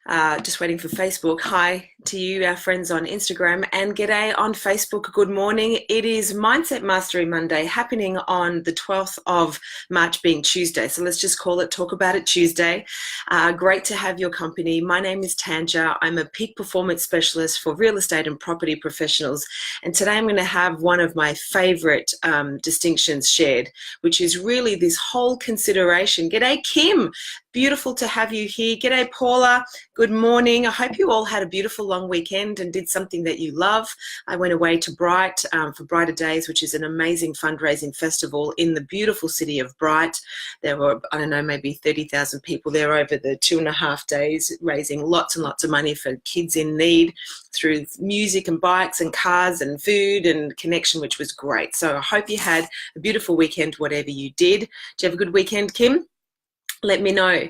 Just waiting for Facebook. Hi to you, our friends on Instagram, and g'day on Facebook. Good morning. It is Mindset Mastery Monday, happening on the 12th of March, being Tuesday. So let's just call it Talk About It Tuesday. Great to have your company. My name is Tanj. I'm a peak performance specialist for real estate and property professionals. And today I'm going to have one of my favorite distinctions shared, which is really this whole consideration. G'day, Kim. Beautiful to have you here. G'day, Paula. Good morning. I hope you all had a beautiful long weekend and did something that you love. I went away to Bright for Brighter Days, which is an amazing fundraising festival in the beautiful city of Bright. There were, I don't know, maybe 30,000 people there over the 2.5 days, raising lots and lots of money for kids in need through music and bikes and cars and food and connection, which was great. So I hope you had a beautiful weekend, whatever you did. Did you have a good weekend, Kim? Let me know.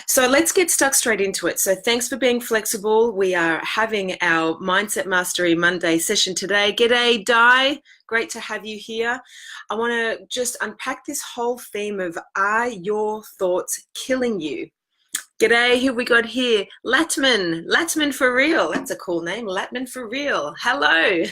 So let's get stuck straight into it. So thanks for being flexible. We are having our Mindset Mastery Monday session today. G'day, Di. Great to have you here. I want to just unpack this whole theme of, are your thoughts killing you? G'day, who we got here? Latman. Latman for real. That's a cool name. Latman for real. Hello.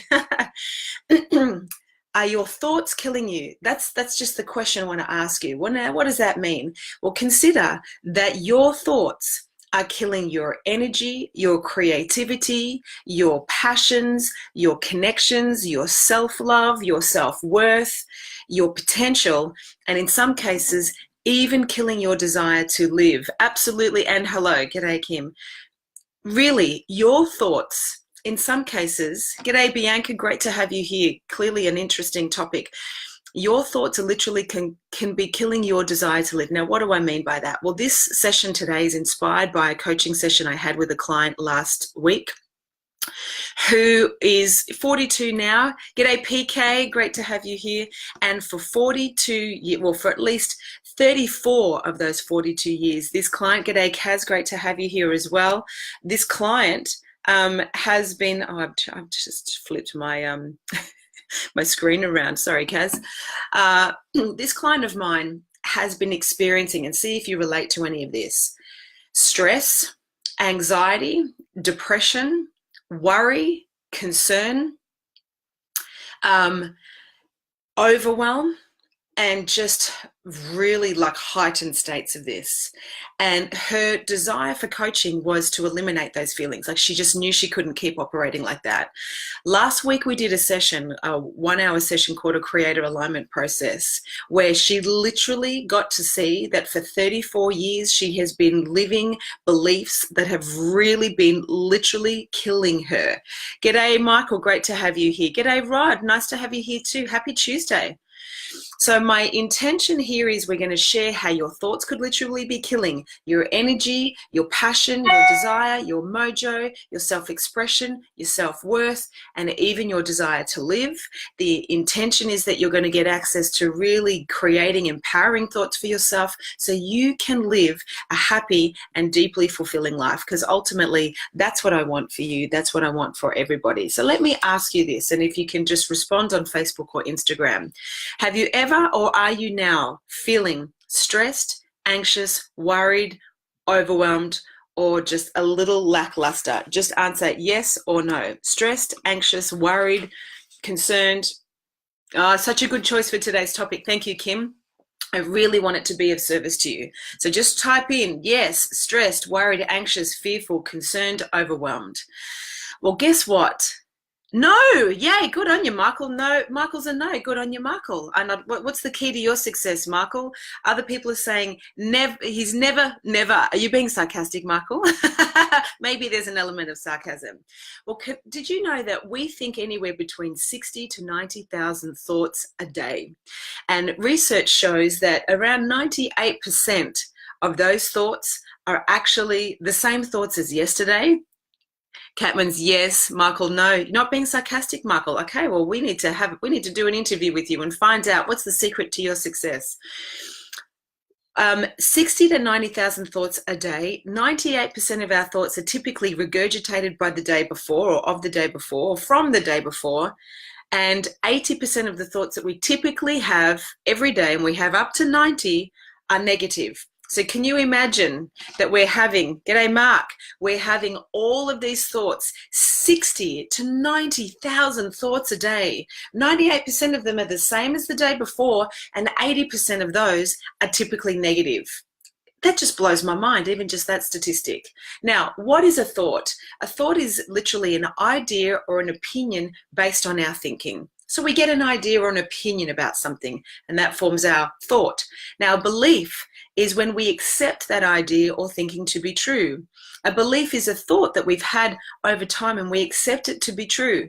Are your thoughts killing you? That's just the question I want to ask you. What does that mean? Well, consider that your thoughts are killing your energy, your creativity, your passions, your connections, your self-love, your self-worth, your potential, and in some cases, even killing your desire to live. Absolutely. And hello. G'day, Kim. Really, your thoughts, in some cases, g'day Bianca, great to have you here. Clearly an interesting topic. Your thoughts are literally can be killing your desire to live. Now, what do I mean by that? Well, this session today is inspired by a coaching session I had with a client last week who is 42 now. G'day PK, great to have you here. And for 42 years, well, for at least 34 of those 42 years, this client, g'day Kaz, great to have you here as well. This client has been, I've just flipped my my screen around, sorry Kaz. This client of mine has been experiencing, and see if you relate to any of this, stress, anxiety, depression, worry, concern, overwhelm, and just really like heightened states of this. And her desire for coaching was to eliminate those feelings. Like she just knew she couldn't keep operating like that. Last week we did a session, a 1-hour session called a creator alignment process, where she literally got to see that for 34 years she has been living beliefs that have really been literally killing her. G'day Michael, great to have you here. G'day Rod, nice to have you here too. Happy Tuesday. So my intention here is we're going to share how your thoughts could literally be killing your energy, your passion, your desire, your mojo, your self-expression, your self-worth, and even your desire to live. The intention is that you're going to get access to really creating empowering thoughts for yourself so you can live a happy and deeply fulfilling life, because ultimately that's what I want for you. That's what I want for everybody. So let me ask you this, and if you can just respond on Facebook or Instagram. Have you ever, or are you now, feeling stressed, anxious, worried, overwhelmed, or just a little lackluster? Just answer yes or no. Stressed, anxious, worried, concerned. Such a good choice for today's topic. Thank you, Kim. I really want it to be of service to you. So just type in yes, stressed, worried, anxious, fearful, concerned, overwhelmed. Well, guess what? No, yay, good on you, Michael. No, Michael's a no, good on you, Michael. And what's the key to your success, Michael? Other people are saying never. He's never. Are you being sarcastic, Michael? Maybe there's an element of sarcasm. Well, did you know that we think anywhere between 60 to 90,000 thoughts a day? And research shows that around 98% of those thoughts are actually the same thoughts as yesterday. Catman's yes, Michael no. You're not being sarcastic, Michael. Okay, well we need to do an interview with you and find out what's the secret to your success. 60 to 90,000 thoughts a day. 98% of our thoughts are typically regurgitated by the day before, or of the day before, or from the day before. And 80% of the thoughts that we typically have every day, and we have up to 90, are negative. So can you imagine that we're having, g'day Mark, we're having all of these thoughts, 60 to 90,000 thoughts a day. 98% of them are the same as the day before, and 80% of those are typically negative. That just blows my mind, even just that statistic. Now, what is a thought? A thought is literally an idea or an opinion based on our thinking. So we get an idea or an opinion about something, and that forms our thought. Now, a belief is when we accept that idea or thinking to be true. A belief is a thought that we've had over time and we accept it to be true.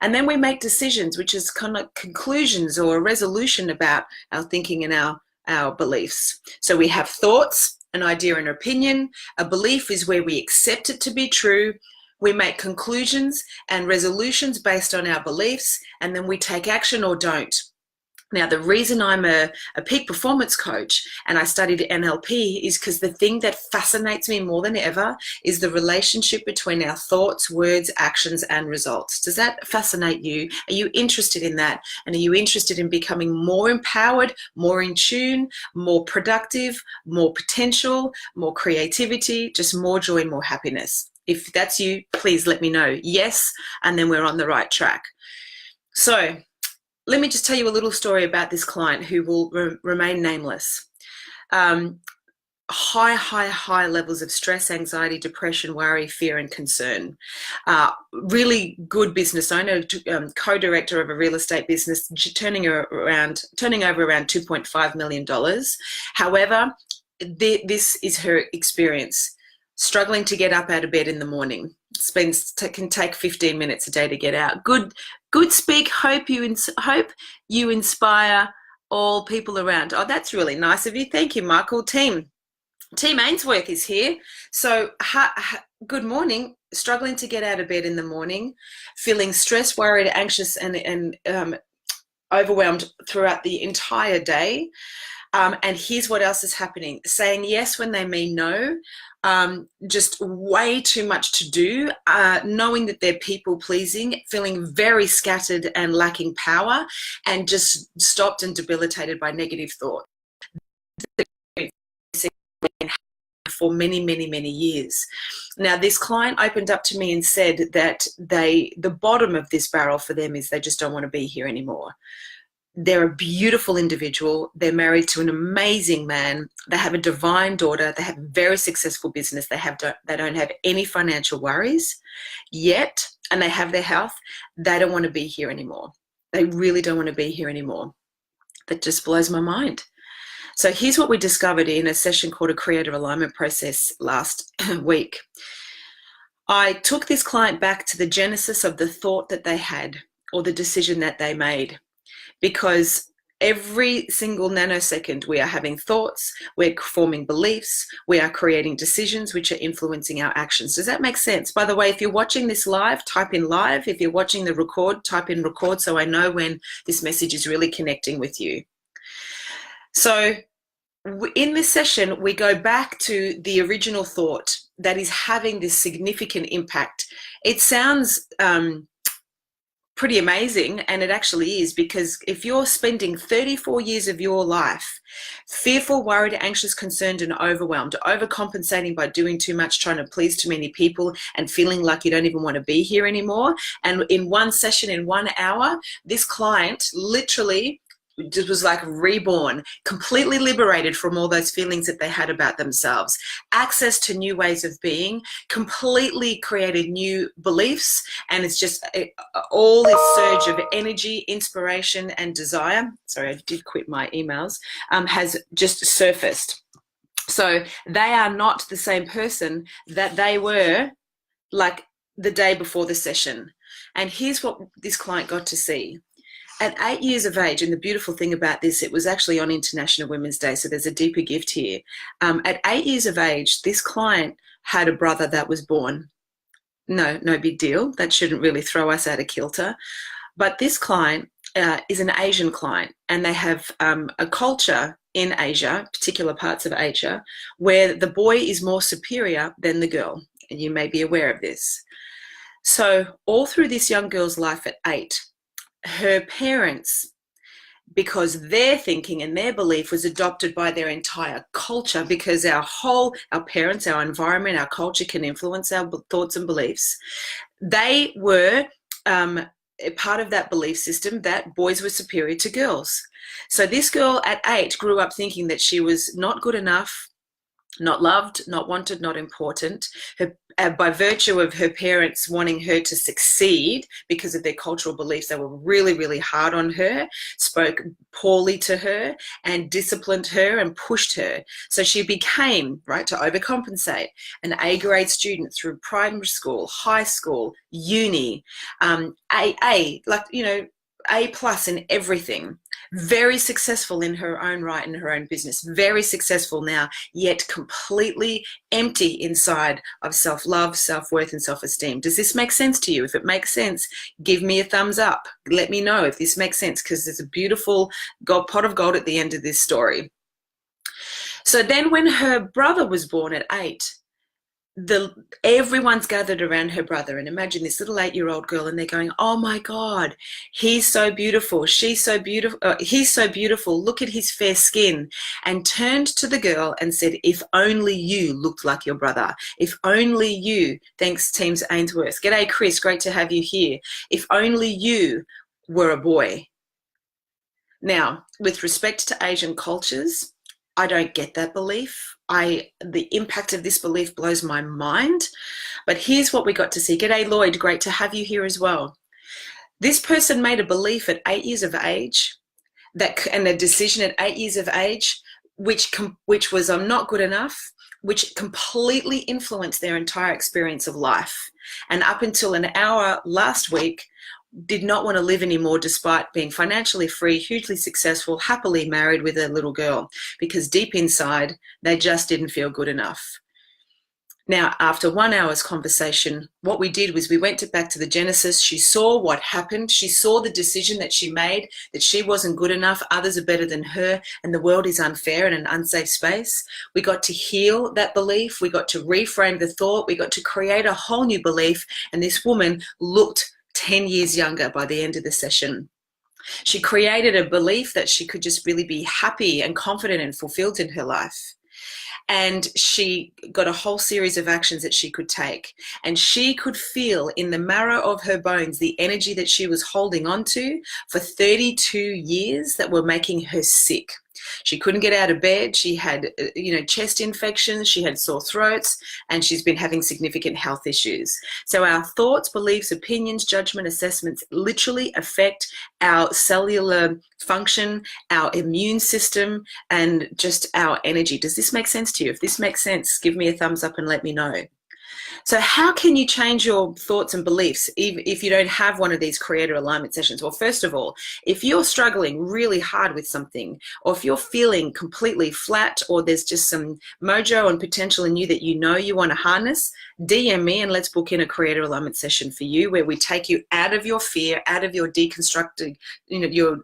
And then we make decisions, which is kind of conclusions or a resolution about our thinking and our beliefs. So we have thoughts, an idea and opinion. A belief is where we accept it to be true. We make conclusions and resolutions based on our beliefs, and then we take action or don't. Now, the reason I'm a peak performance coach and I studied NLP is because the thing that fascinates me more than ever is the relationship between our thoughts, words, actions, and results. Does that fascinate you? Are you interested in that? And are you interested in becoming more empowered, more in tune, more productive, more potential, more creativity, just more joy and more happiness? If that's you, please let me know. Yes, and then we're on the right track. So, let me just tell you a little story about this client who will remain nameless. High levels of stress, anxiety, depression, worry, fear, and concern. Really good business owner, co-director of a real estate business, turning over around $2.5 million. However, this is her experience. Struggling to get up out of bed in the morning. Can take 15 minutes a day to get out. Good speak. Hope you inspire all people around. Oh, that's really nice of you. Thank you, Michael. Team Ainsworth is here. So good morning. Struggling to get out of bed in the morning, feeling stressed, worried, anxious, and overwhelmed throughout the entire day. And here's what else is happening. Saying yes when they mean no. Just way too much to do, knowing that they're people pleasing, feeling very scattered and lacking power, and just stopped and debilitated by negative thought for many years. Now, this client opened up to me and said that the bottom of this barrel for them is they just don't want to be here anymore. They're a beautiful individual. They're married to an amazing man. They have a divine daughter. They have a very successful business. They don't have any financial worries yet, and they have their health. They don't want to be here anymore. They really don't want to be here anymore. That just blows my mind. So here's what we discovered in a session called a creative alignment process last week. I took this client back to the genesis of the thought that they had or the decision that they made. Because every single nanosecond we are having thoughts, we're forming beliefs, we are creating decisions which are influencing our actions. Does that make sense? By the way, if you're watching this live, type in live. If you're watching the record, type in record so I know when this message is really connecting with you. So in this session, we go back to the original thought that is having this significant impact. It sounds pretty amazing, and it actually is, because if you're spending 34 years of your life fearful, worried, anxious, concerned, and overwhelmed, overcompensating by doing too much, trying to please too many people, and feeling like you don't even want to be here anymore, and in one session, in 1 hour, this client literally just was like reborn, completely liberated from all those feelings that they had about themselves, access to new ways of being, completely created new beliefs, and it's just all this surge of energy, inspiration, and desire. Sorry, I did quit my emails, has just surfaced. So they are not the same person that they were like the day before the session. And here's what this client got to see. At 8 years of age, and the beautiful thing about this, it was actually on International Women's Day, so there's a deeper gift here. At 8 years of age, this client had a brother that was born. No big deal. That shouldn't really throw us out of kilter. But this client is an Asian client, and they have a culture in Asia, particular parts of Asia, where the boy is more superior than the girl, and you may be aware of this. So all through this young girl's life at 8, her parents because their thinking and their belief was adopted by their entire culture, because our parents, our environment, our culture can influence our thoughts and beliefs. They were a part of that belief system that boys were superior to girls. So this girl at 8 grew up thinking that she was not good enough, not loved, not wanted, not important. By virtue of her parents wanting her to succeed because of their cultural beliefs, they were really, really hard on her, spoke poorly to her, and disciplined her and pushed her. So she became, right, to overcompensate, an A-grade student through primary school, high school, uni, A plus in everything. Very successful in her own right, in her own business, very successful now, yet completely empty inside of self-love, self-worth, and self-esteem. Does this make sense to you? If it makes sense, give me a thumbs up. Let me know if this makes sense, because there's a beautiful pot of gold at the end of this story. So then when her brother was born at 8, everyone's gathered around her brother, and imagine this little 8-year-old girl, and they're going, oh my God, he's so beautiful, she's so beautiful, he's so beautiful, look at his fair skin, and turned to the girl and said, if only you looked like your brother, if only you, thanks Teams Ainsworth, g'day Chris, great to have you here, if only you were a boy. Now, with respect to Asian cultures, I don't get that belief. The impact of this belief blows my mind. But here's what we got to see. G'day, Lloyd. Great to have you here as well. This person made a belief at 8 years of age, and a decision at 8 years of age, which was I'm not good enough, which completely influenced their entire experience of life. And up until an hour last week, did not want to live anymore, despite being financially free, hugely successful, happily married with a little girl, because deep inside, they just didn't feel good enough. Now, after 1 hour's conversation, what we did was we went back to the Genesis. She saw what happened. She saw the decision that she made, that she wasn't good enough, others are better than her, and the world is unfair and an unsafe space. We got to heal that belief. We got to reframe the thought. We got to create a whole new belief, and this woman looked 10 years younger by the end of the session. She created a belief that she could just really be happy and confident and fulfilled in her life. And she got a whole series of actions that she could take. And she could feel in the marrow of her bones the energy that she was holding on to for 32 years that were making her sick. She couldn't get out of bed. She had, chest infections. She had sore throats, and she's been having significant health issues. So our thoughts, beliefs, opinions, judgment, assessments literally affect our cellular function, our immune system, and just our energy. Does this make sense to you? If this makes sense, give me a thumbs up and let me know. So how can you change your thoughts and beliefs if you don't have one of these creator alignment sessions? Well, first of all, if you're struggling really hard with something, or if you're feeling completely flat, or there's just some mojo and potential in you that you want to harness, DM me and let's book in a creator alignment session for you, where we take you out of your fear, out of your deconstructed, your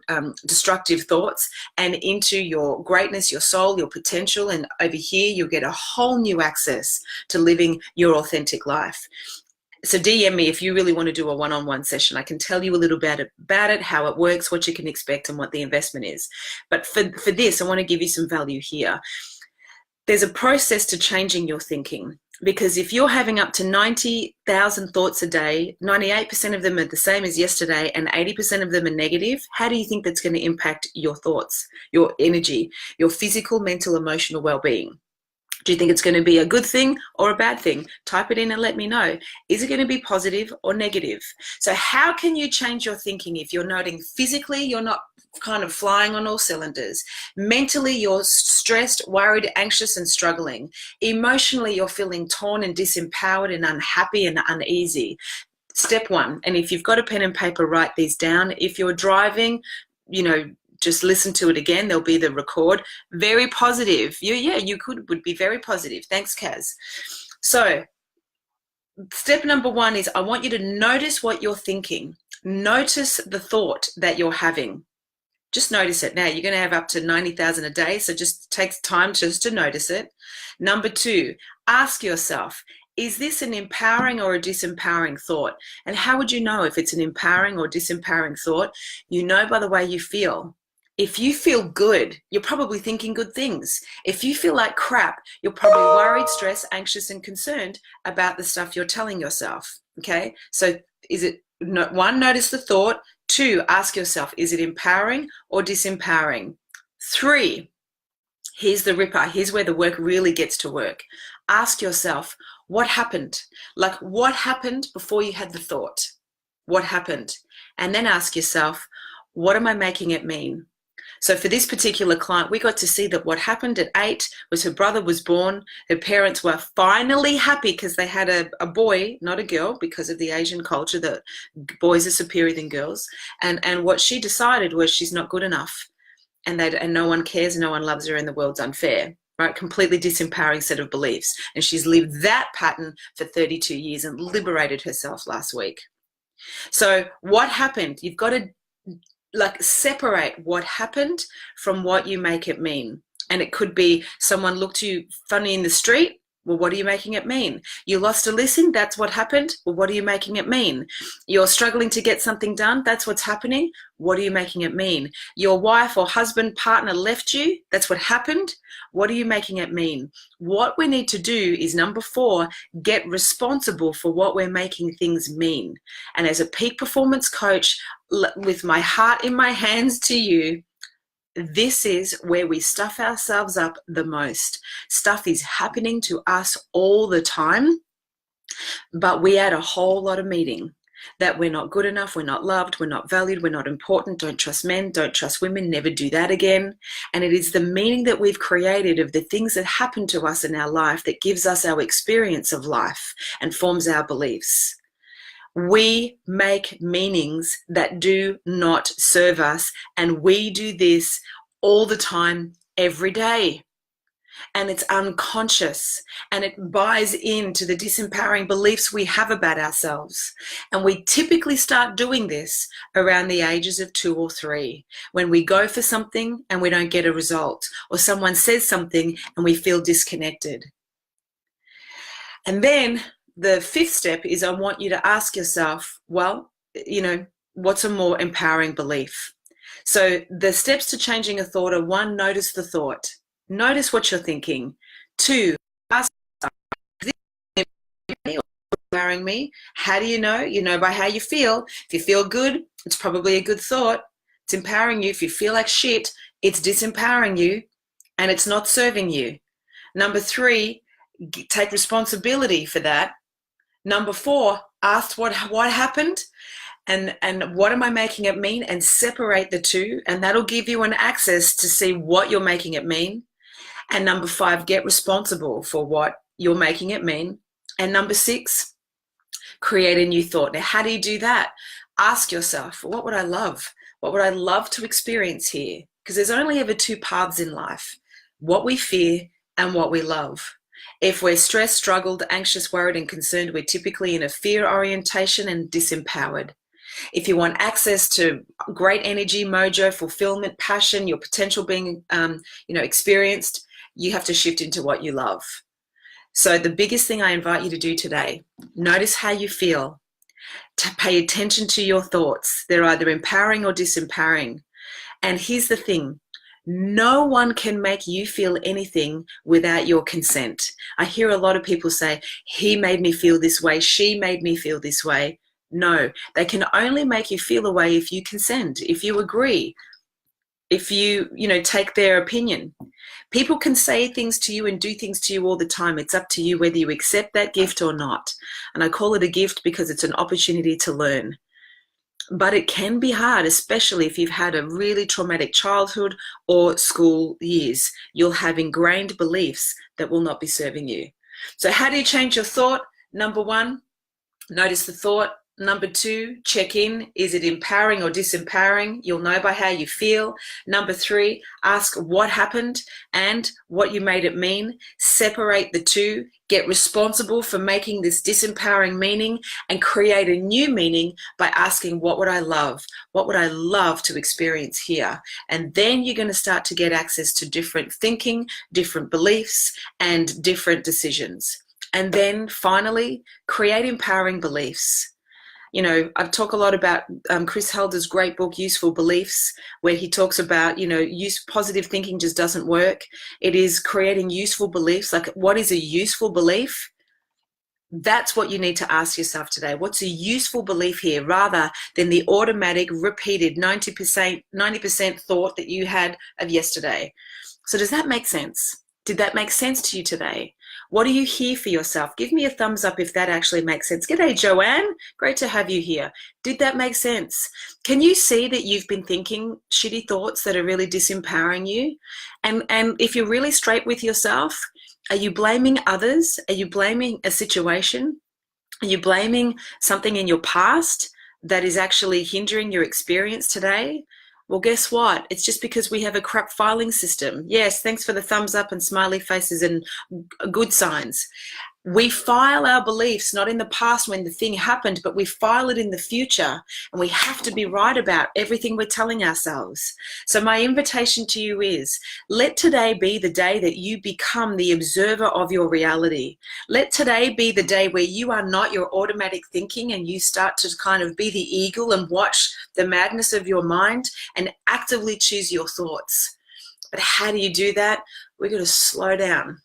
destructive thoughts, and into your greatness, your soul, your potential. And over here, you'll get a whole new access to living your authentic life. So DM me if you really want to do a one-on-one session. I can tell you a little bit about it, how it works, what you can expect, and what the investment is. But for this, I want to give you some value here. There's a process to changing your thinking, because if you're having up to 90,000 thoughts a day, 98% of them are the same as yesterday, and 80% of them are negative, how do you think that's going to impact your thoughts, your energy, your physical, mental, emotional well-being? Do you think it's going to be a good thing or a bad thing? Type it in and let me know. Is it going to be positive or negative? So how can you change your thinking if you're noting physically you're not kind of flying on all cylinders? Mentally, you're stressed, worried, anxious, and struggling. Emotionally, you're feeling torn and disempowered and unhappy and uneasy. Step one, and if you've got a pen and paper, write these down. If you're driving, just listen to it again. There'll be the record. Very positive. You would be very positive. Thanks, Kaz. So step number one is I want you to notice what you're thinking. Notice the thought that you're having. Just notice it. Now, you're going to have up to 90,000 a day, so just take time just to notice it. Number two, ask yourself, is this an empowering or a disempowering thought? And how would you know if it's an empowering or disempowering thought? You know by the way you feel. If you feel good, you're probably thinking good things. If you feel like crap, you're probably worried, stressed, anxious, and concerned about the stuff you're telling yourself. Okay? So is it, one, notice the thought. Two, ask yourself, is it empowering or disempowering? Three, here's the ripper. Here's where the work really gets to work. Ask yourself, what happened? Like, what happened before you had the thought? What happened? And then ask yourself, what am I making it mean? So for this particular client, we got to see that what happened at 8 was her brother was born. Her parents were finally happy because they had a boy, not a girl, because of the Asian culture that boys are superior than girls. And what she decided was she's not good enough. And no one cares, no one loves her, and the world's unfair. Right? Completely disempowering set of beliefs. And she's lived that pattern for 32 years and liberated herself last week. So what happened? You've got to separate what happened from what you make it mean. And it could be someone looked at you funny in the street. Well, what are you making it mean? You lost a listing, that's what happened. Well, what are you making it mean? You're struggling to get something done, that's what's happening. What are you making it mean? Your wife or husband, partner left you, that's what happened. What are you making it mean? What we need to do is, number 4, get responsible for what we're making things mean. And as a peak performance coach, with my heart in my hands to you, this is where we stuff ourselves up the most. Stuff is happening to us all the time, but we add a whole lot of meaning that we're not good enough, we're not loved, we're not valued, we're not important, don't trust men, don't trust women, never do that again. And it is the meaning that we've created of the things that happen to us in our life that gives us our experience of life and forms our beliefs. We make meanings that do not serve us, and we do this all the time, every day. And it's unconscious, and it buys into the disempowering beliefs we have about ourselves. And we typically start doing this around the ages of 2 or 3, when we go for something and we don't get a result, or someone says something and we feel disconnected. And then the 5th step is, I want you to ask yourself, well, what's a more empowering belief? So the steps to changing a thought are: 1, notice the thought. Notice what you're thinking. 2, ask yourself, is this empowering me? How do you know? You know by how you feel. If you feel good, it's probably a good thought. It's empowering you. If you feel like shit, it's disempowering you and it's not serving you. Number 3, take responsibility for that. Number 4, ask what happened and what am I making it mean, and separate the two, and that'll give you an access to see what you're making it mean. And number 5, get responsible for what you're making it mean. And number 6, create a new thought. Now, how do you do that? Ask yourself, what would I love? What would I love to experience here? Because there's only ever 2 paths in life: what we fear and what we love. If we're stressed, struggled, anxious, worried, and concerned, we're typically in a fear orientation and disempowered. If you want access to great energy, mojo, fulfillment, passion, your potential being experienced, you have to shift into what you love. So the biggest thing I invite you to do today, notice how you feel. To pay attention to your thoughts. They're either empowering or disempowering. And here's the thing. No one can make you feel anything without your consent. I hear a lot of people say, he made me feel this way, she made me feel this way. No, they can only make you feel a way if you consent, if you agree, if you take their opinion. People can say things to you and do things to you all the time. It's up to you whether you accept that gift or not. And I call it a gift because it's an opportunity to learn. But it can be hard, especially if you've had a really traumatic childhood or school years. You'll have ingrained beliefs that will not be serving you. So how do you change your thought? Number 1, notice the thought. Number 2, check in. Is it empowering or disempowering? You'll know by how you feel. Number 3, ask what happened and what you made it mean. Separate the two. Get responsible for making this disempowering meaning and create a new meaning by asking, what would I love? What would I love to experience here? And then you're going to start to get access to different thinking, different beliefs, and different decisions. And then finally, create empowering beliefs. You know, I've talked a lot about Chris Helder's great book, Useful Beliefs, where he talks about, you know, positive thinking just doesn't work. It is creating useful beliefs. Like, what is a useful belief? That's what you need to ask yourself today. What's a useful belief here, rather than the automatic, repeated 90% thought that you had of yesterday? So does that make sense? Did that make sense to you today? What do you hear for yourself? Give me a thumbs up if that actually makes sense. G'day, Joanne. Great to have you here. Did that make sense? Can you see that you've been thinking shitty thoughts that are really disempowering you? And if you're really straight with yourself, are you blaming others? Are you blaming a situation? Are you blaming something in your past that is actually hindering your experience today? Well, guess what? It's just because we have a crap filing system. Yes, thanks for the thumbs up and smiley faces and good signs. We file our beliefs not in the past when the thing happened, but we file it in the future, and we have to be right about everything we're telling ourselves. So my invitation to you is, let today be the day that you become the observer of your reality. Let today be the day where you are not your automatic thinking and you start to kind of be the eagle and watch the madness of your mind and actively choose your thoughts. But how do you do that? We're going to slow down.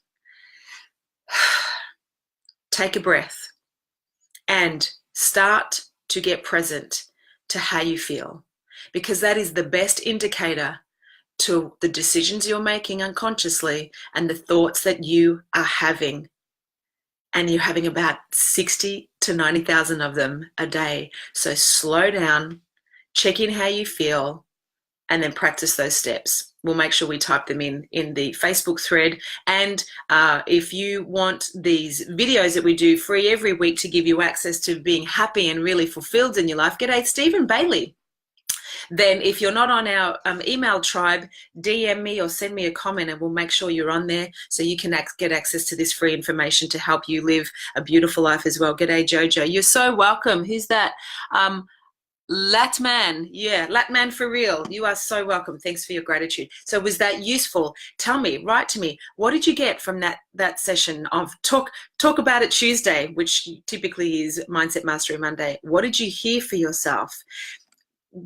Take a breath and start to get present to how you feel, because that is the best indicator to the decisions you're making unconsciously and the thoughts that you are having. And you're having about 60 to 90,000 of them a day. So slow down, check in how you feel, and then practice those steps. We'll make sure we type them in the Facebook thread. And if you want these videos that we do free every week to give you access to being happy and really fulfilled in your life, g'day Stephen Bailey. Then if you're not on our email tribe, DM me or send me a comment and we'll make sure you're on there so you can get access to this free information to help you live a beautiful life as well. G'day Jojo, you're so welcome. Who's that? Latman, yeah, Latman for real. You are so welcome. Thanks for your gratitude. So was that useful? Tell me, write to me. What did you get from that session of Talk About It Tuesday, which typically is Mindset Mastery Monday? What did you hear for yourself?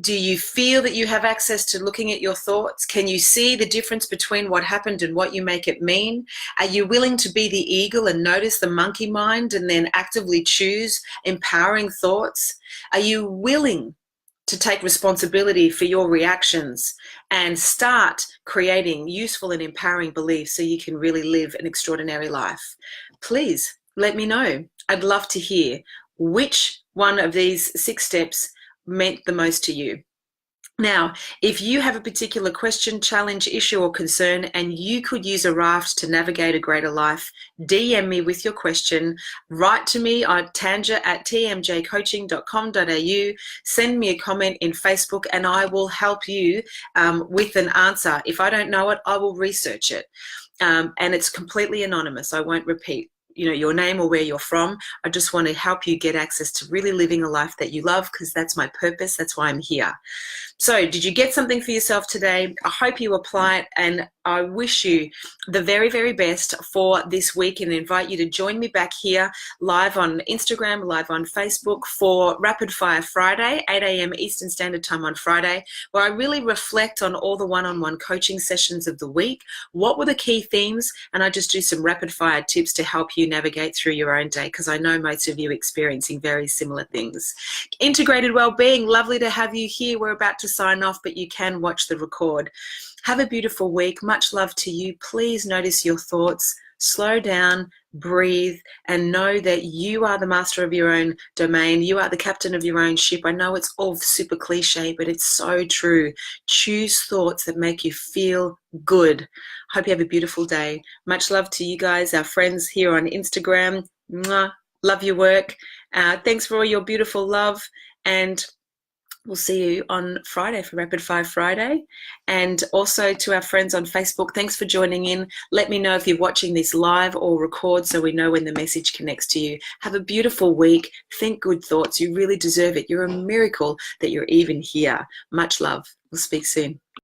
Do you feel that you have access to looking at your thoughts? Can you see the difference between what happened and what you make it mean? Are you willing to be the eagle and notice the monkey mind and then actively choose empowering thoughts? Are you willing to take responsibility for your reactions and start creating useful and empowering beliefs so you can really live an extraordinary life? Please let me know. I'd love to hear which one of these 6 steps meant the most to you. Now, if you have a particular question, challenge, issue, or concern, and you could use a raft to navigate a greater life, DM me with your question. Write to me at tanja@tmjcoaching.com.au. Send me a comment in Facebook, and I will help you with an answer. If I don't know it, I will research it. And it's completely anonymous. I won't repeat your name or where you're from. I just want to help you get access to really living a life that you love, because that's my purpose. That's why I'm here. So did you get something for yourself today? I hope you apply it, and I wish you the very, very best for this week and invite you to join me back here live on Instagram, live on Facebook for Rapid Fire Friday, 8 a.m. Eastern Standard Time on Friday, where I really reflect on all the one-on-one coaching sessions of the week. What were the key themes? And I just do some rapid fire tips to help you navigate through your own day, because I know most of you are experiencing very similar things. Integrated Wellbeing, lovely to have you here. We're about to sign off, but you can watch the record. Have a beautiful week. Much love to you. Please notice your thoughts, slow down, breathe, and know that you are the master of your own domain. You are the captain of your own ship. I know it's all super cliche, but it's so true. Choose thoughts that make you feel good. Hope you have a beautiful day. Much love to you guys, our friends here on Instagram. Mwah. Love your work. Thanks for all your beautiful love, and we'll see you on Friday for Rapid Fire Friday. And also to our friends on Facebook, thanks for joining in. Let me know if you're watching this live or record so we know when the message connects to you. Have a beautiful week. Think good thoughts. You really deserve it. You're a miracle that you're even here. Much love. We'll speak soon.